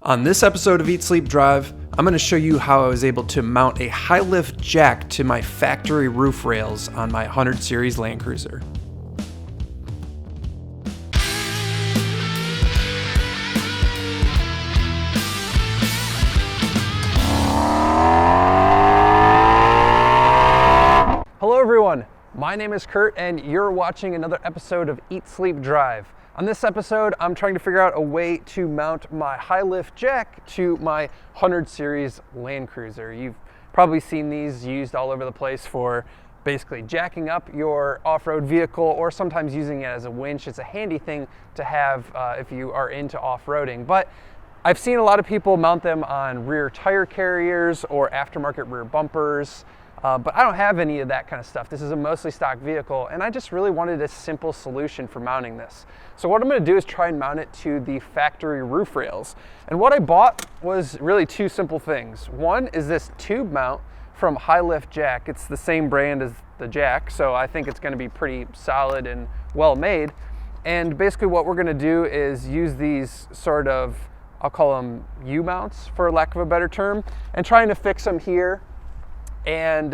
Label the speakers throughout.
Speaker 1: On this episode of Eat Sleep Drive, I'm going to show you how I was able to mount a Hilift jack to my factory roof rails on my 100 Series Land Cruiser. Hello everyone, my name is Kurt and you're watching another episode of Eat Sleep Drive. On this episode, I'm trying to figure out a way to mount my Hilift jack to my 100 Series Land Cruiser. You've probably seen these used all over the place for basically jacking up your off-road vehicle or sometimes using it as a winch. It's a handy thing to have if you are into off-roading. But I've seen a lot of people mount them on rear tire carriers or aftermarket rear bumpers. But I don't have any of that kind of stuff. This is a mostly stock vehicle, and I just really wanted a simple solution for mounting this. So what I'm going to do is try and mount it to the factory roof rails. And what I bought was really two simple things. One is this tube mount from Hilift Jack. It's the same brand as the jack, so I think it's going to be pretty solid and well made. And basically what we're going to do is use these sort of, I'll call them U-mounts for lack of a better term, and trying to fix them here. And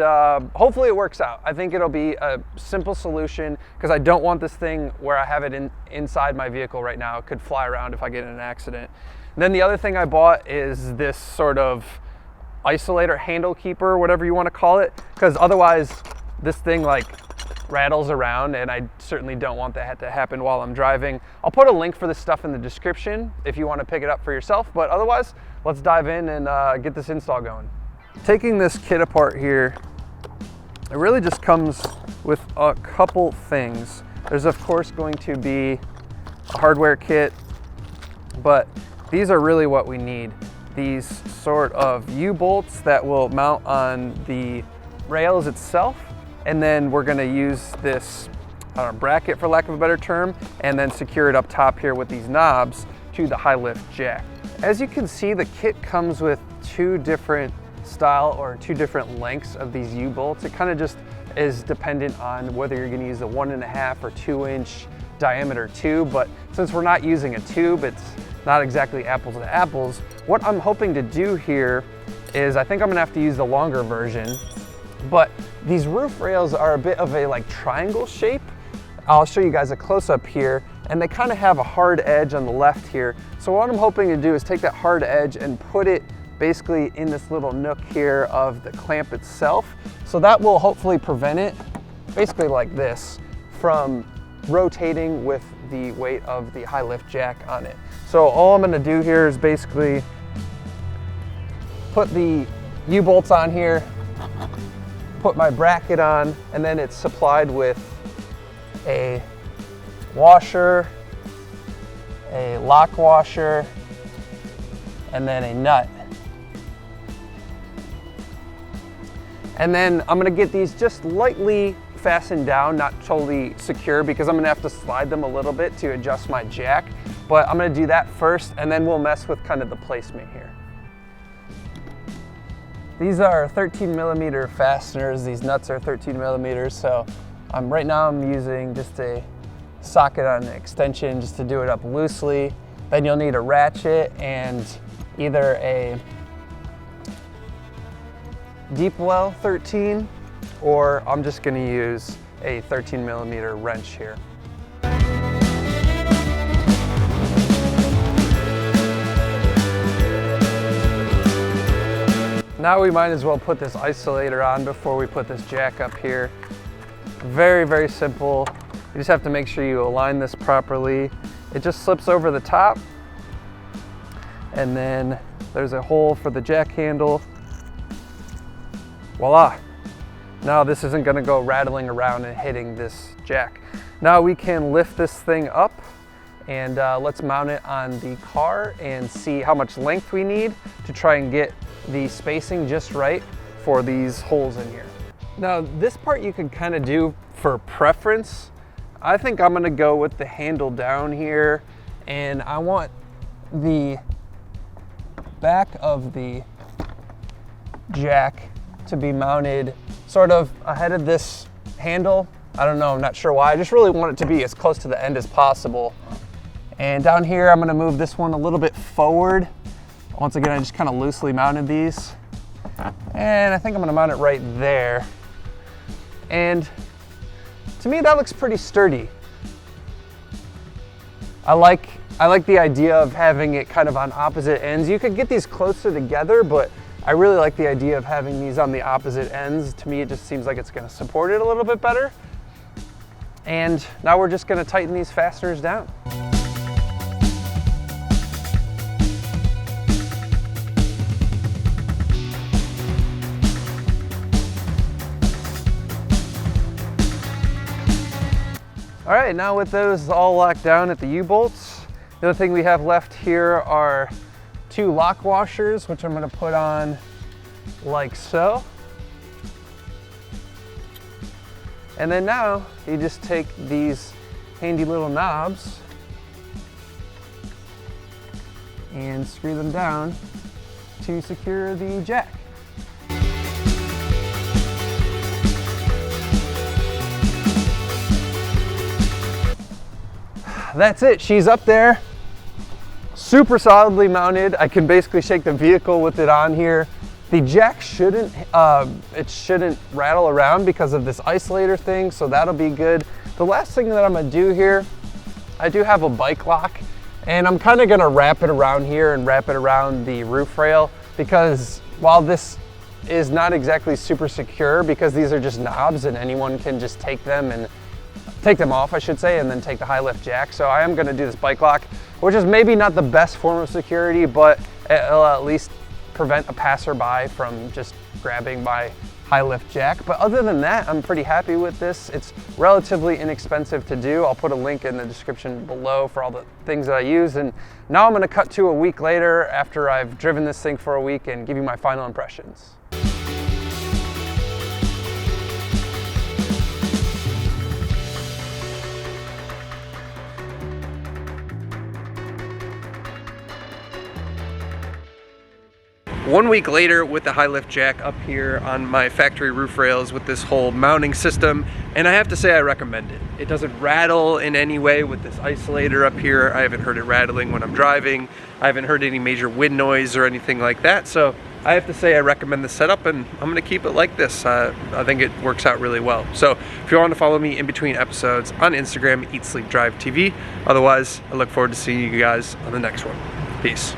Speaker 1: hopefully it works out. I think it'll be a simple solution because I don't want this thing where I have it inside my vehicle right now. It could fly around if I get in an accident. And then the other thing I bought is this sort of isolator handle keeper, whatever you want to call it, because otherwise this thing like rattles around and I certainly don't want that to happen while I'm driving. I'll put a link for this stuff in the description if you want to pick it up for yourself, but otherwise let's dive in and get this install going. Taking this kit apart here, it really just comes with a couple things. There's of course going to be a hardware kit, but these are really what we need. These sort of U-bolts that will mount on the rails itself, and then we're gonna use this bracket for lack of a better term, and then secure it up top here with these knobs to the Hilift jack. As you can see, the kit comes with two different style or two different lengths of these U-bolts. It kind of just is dependent on whether you're going to use a 1.5 or 2-inch diameter tube, but since we're not using a tube, it's not exactly apples to apples. What I'm hoping to do here is I think I'm gonna have to use the longer version, but these roof rails are a bit of a like triangle shape. I'll show you guys a close-up here, and they kind of have a hard edge on the left here. So what I'm hoping to do is take that hard edge and put it basically in this little nook here of the clamp itself. So that will hopefully prevent it, basically like this, from rotating with the weight of the Hilift jack on it. So all I'm gonna do here is basically put the U-bolts on here, put my bracket on, and then it's supplied with a washer, a lock washer, and then a nut. And then I'm gonna get these just lightly fastened down, not totally secure because I'm gonna have to slide them a little bit to adjust my jack. But I'm gonna do that first and then we'll mess with kind of the placement here. These are 13mm fasteners. These nuts are 13mm. So right now I'm using just a socket on an extension just to do it up loosely. Then you'll need a ratchet and either a deep well 13, or I'm just going to use a 13mm wrench here. Now we might as well put this isolator on before we put this jack up here. Very, very simple. You just have to make sure you align this properly. It just slips over the top, and then there's a hole for the jack handle. Voila. Now this isn't gonna go rattling around and hitting this jack. Now we can lift this thing up and let's mount it on the car and see how much length we need to try and get the spacing just right for these holes in here. Now this part you can kind of do for preference. I think I'm gonna go with the handle down here, and I want the back of the jack to be mounted sort of ahead of this handle. I don't know, I'm not sure why. I just really want it to be as close to the end as possible. And down here, I'm gonna move this one a little bit forward Once again, I just kind of loosely mounted these. And I think I'm gonna mount it right there. And to me, that looks pretty sturdy. I like the idea of having it kind of on opposite ends. You could get these closer together, but I really like the idea of having these on the opposite ends. To me, it just seems like it's gonna support it a little bit better. And now we're just gonna tighten these fasteners down. All right, now with those all locked down at the U-bolts, the other thing we have left here are 2 lock washers, which I'm gonna put on like so. And then now you just take these handy little knobs and screw them down to secure the jack. That's it, she's up there, super solidly mounted. I can basically shake the vehicle with it on here. The jack shouldn't rattle around because of this isolator thing, so that'll be good. The last thing that I'm gonna do here, I do have a bike lock, and I'm kind of gonna wrap it around here and wrap it around the roof rail, because while this is not exactly super secure, because these are just knobs and anyone can just take them off, I should say, and then take the high lift jack. So I am gonna do this bike lock, which is maybe not the best form of security, but it'll at least prevent a passerby from just grabbing my high lift jack. But other than that, I'm pretty happy with this. It's relatively inexpensive to do. I'll put a link in the description below for all the things that I use. And now I'm gonna cut to a week later after I've driven this thing for a week and give you my final impressions. One week later with the high lift jack up here on my factory roof rails with this whole mounting system, and I have to say I recommend it. It doesn't rattle in any way with this isolator up here. I haven't heard it rattling when I'm driving. I haven't heard any major wind noise or anything like that. So I have to say I recommend this setup, and I'm gonna keep it like this. I think it works out really well. So if you want to follow me in between episodes on Instagram, EatSleepDrive TV. Otherwise, I look forward to seeing you guys on the next one. Peace.